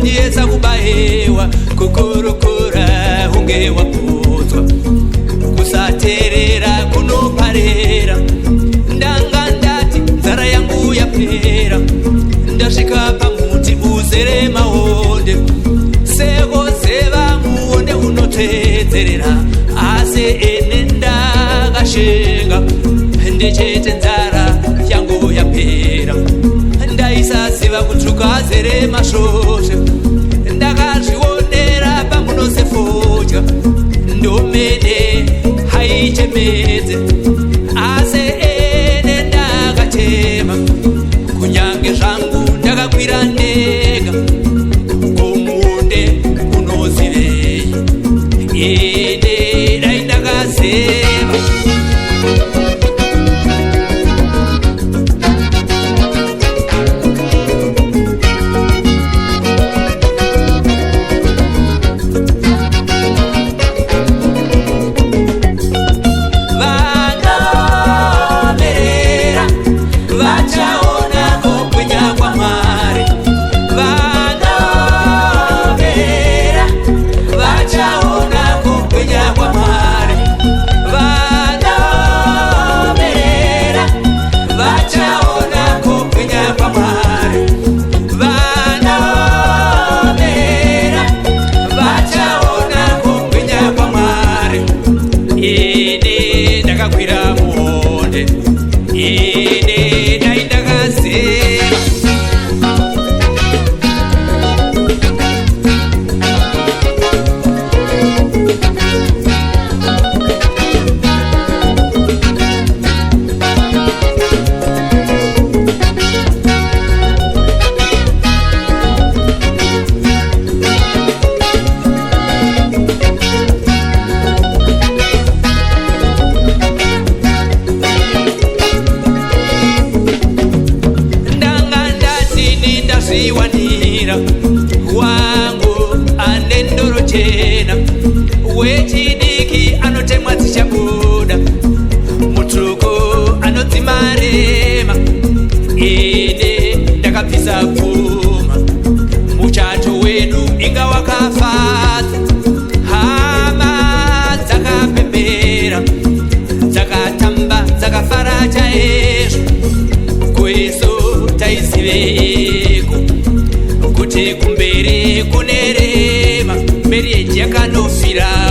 ndiedza kubayiwa kukurukura hunge wakudzwa kusaterera kunoparera ndanga ndati nzara yangu yapera ndasvika pamuti uzere maonde seko zeva muonde unotedzerera asi ene ndakashenga ndechete nzara yangu yapera ndaisaziva kutsvuka zere masvosve ndakazvionera pamunosefodya ndomene haichemedze asi ene ndakatema kunyange zvangu ndakakwira ndega komuonde unozivei ine dai ndakazeva zviwanira wangu ane ndoro chena wechidiki anotemwa dzichabuda mutsvuku anodzimarema ine ndakabvisa pfuma muchato wedu inga wakafadza hama dzakapembera dzakatamba dzakafara chaizvo kuiso taiziveko kuti kumberi kunerema mberi yakanofira